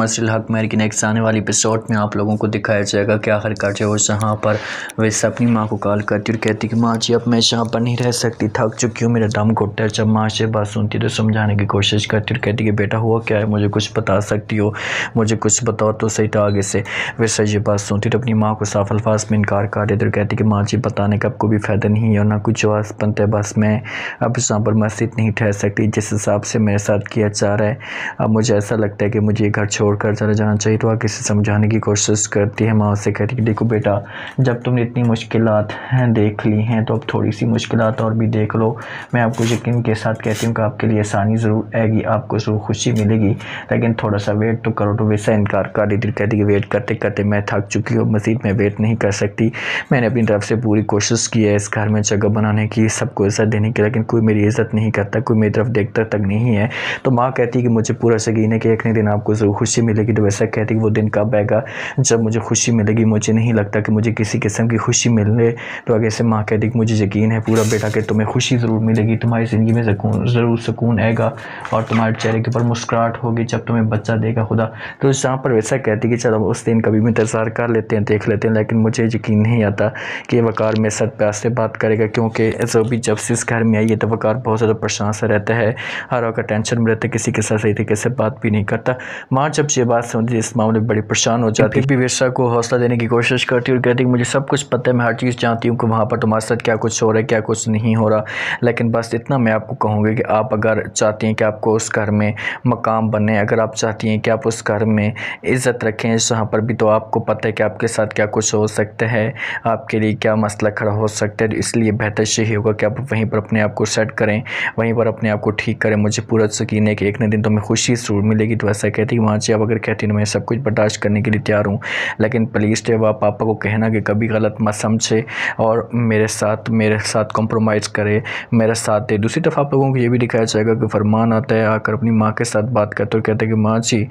मसरिल हक मेहर की नेक्स्ट आने वाली एपिसोड में आप लोगों को दिखाया जाएगा कि आखिरकार जो जहाँ पर वैसे अपनी माँ को कॉल करती और कहती कि माँ जी अब मैं यहाँ पर नहीं रह सकती, थक चुकी हूँ, मेरा दम घुटता है। जब माँ से बात सुनती तो समझाने की कोशिश करती और कहती कि बेटा हुआ क्या है, मुझे कुछ बता सकती हो, मुझे कुछ बताओ तो सही था आगे से। वैसे ये बात सुनती तो अपनी माँ को साफ अल्फाज में इनकार कर देती और कहती कि माँ जी बताने का आपको भी फ़ायदा नहीं है और ना कुछ जवाब बनता है, बस मैं अब यहाँ पर मस्जिद नहीं ठहर सकती जिस हिसाब से मेरे साथ किया जा रहा है। अब मुझे ऐसा लगता है कि मुझे घर छोड़कर चले जाना चाहिए। तो आगे से समझाने की कोशिश करती है, माँ उससे कहती कि देखो बेटा, जब तुमने इतनी मुश्किलात देख ली हैं तो अब थोड़ी सी मुश्किलात और भी देख लो। मैं आपको यकीन के साथ कहती हूँ कि आपके लिए आसानी ज़रूर आएगी, आपको ज़रूर खुशी मिलेगी, लेकिन थोड़ा सा वेट तो करो। तो वैसा इनकार कर देती, कहती कि वेट करते करते मैं थक चुकी हूँ, मज़ीद मैं वेट नहीं कर सकती। मैंने अपनी तरफ से पूरी कोशिश की है इस घर में जगह बनाने की, सबको इज़्ज़त देने की, लेकिन कोई मेरी इज़्ज़त नहीं करता, कोई मेरी तरफ देखता तक नहीं है। तो माँ कहती है कि मुझे पूरा यकीन है कि एक न दिन आपको ज़रूर खुशी मिलेगी। तो वैसा कहती कि वो दिन कब आएगा जब मुझे खुशी मिलेगी, मुझे नहीं लगता कि मुझे किसी किस्म की खुशी मिले। तो आगे से माँ कहती कि मुझे यकीन है पूरा बेटा कि तुम्हें खुशी ज़रूर मिलेगी, तुम्हारी ज़िंदगी में ज़रूर सुकून आएगा और तुम्हारे चेहरे के ऊपर मुस्कुराहट होगी जब तुम्हें बच्चा देगा खुदा। तो यहाँ पर वैसा कहती कि चलो उस दिन कभी भी इंतज़ार कर लेते हैं, देख लेते हैं, लेकिन मुझे यकीन नहीं आता कि वकार मेरे साथ प्यार से बात करेगा, क्योंकि जब से इस घर में आई है तो वकार बहुत ज़्यादा परेशान सा रहता है, हर वक्त टेंशन में रहता है, किसी के साथ सही तरीके से बात भी नहीं करता। माँ जब ये बात सुनती इस मामले में बड़ी परेशान हो जाती, फिर भी विरसा को हौसला देने की कोशिश करती और कहती कि मुझे सब कुछ पता है, मैं हर चीज़ जानती हूँ कि वहाँ पर तुम्हारे साथ क्या कुछ हो रहा है, क्या कुछ नहीं हो रहा, लेकिन बस इतना मैं आपको कहूँगी कि आप अगर चाहती हैं कि आपको उस घर में मकाम बने, अगर आप चाहती हैं कि आप उस घर में इज़्ज़त रखें यहाँ पर भी, तो आपको पता है कि आपके साथ क्या कुछ हो सकता है, आपके लिए क्या मसला खड़ा हो सकता है। इसलिए बेहतर यही होगा कि आप वहीं पर अपने आप को सेट करें, वहीं पर अपने आप को ठीक करें। मुझे पूरा यकीन है कि एक न दिन तुम्हें खुशी ज़रूर मिलेगी। तो ऐसा कहती कि वहाँ से आप अगर कहती तो मैं सब कुछ बर्दाश्त करने के लिए तैयार हूँ, लेकिन प्लीज़ जब आप पापा को कहना कि कभी गलत मत समझे और मेरे साथ कॉम्प्रोमाइज़ करे, मेरा साथ दे। दूसरी तरफ आप लोगों को ये भी दिखाया जाएगा कि फरमान आता है आकर अपनी माँ के साथ बात करते और कहते हैं कि माँ जी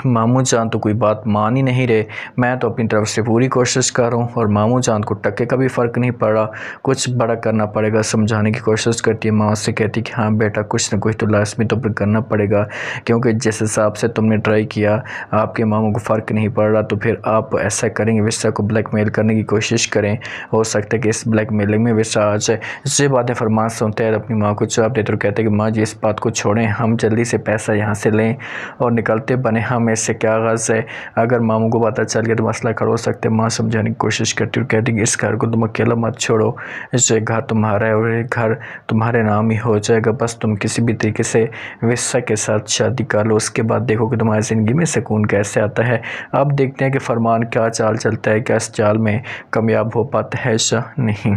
मामू जान तो कोई बात मान ही नहीं रहे, मैं तो अपनी तरफ से पूरी कोशिश कर रहा हूँ और मामू जान को टक्के का भी फ़र्क नहीं पड़ रहा, कुछ बड़ा करना पड़ेगा। समझाने की कोशिश करती है, माँ उससे कहती कि हाँ बेटा कुछ ना कुछ तो लाजमी तो करना पड़ेगा, क्योंकि जिस हिसाब से तुमने ट्राई किया आपके मामू को फ़र्क नहीं पड़ रहा, तो फिर आप ऐसा करेंगे विरसा को ब्लैकमेल करने की कोशिश करें, हो सकता है कि इस ब्लैकमेलिंग में विरसा आ जाए। इससे बातें फरमान सुनते हैं अपनी माँ को जवाब देते और कहते हैं कि माँ जी इस बात को छोड़ें, हम जल्दी से पैसा यहाँ से लें और निकलते बने, हमें इससे क्या गज़ है, अगर मामू को पता चल गया तो मसला खड़ा हो सकता है। माँ समझाने की कोशिश करती और कहती कि इस घर को तुम अकेला मत छोड़ो, इससे घर तुम्हारा है और ये घर तुम्हारे नाम ही हो जाएगा, बस तुम किसी भी तरीके से विरसा के साथ शादी कर लो, उसके बाद देखो कि तुम्हारी ज़िंदगी में सुकून कैसे आता है। अब देखते हैं कि फरमान क्या चाल चलता है, क्या इस चाल में कामयाब हो पाता है या नहीं।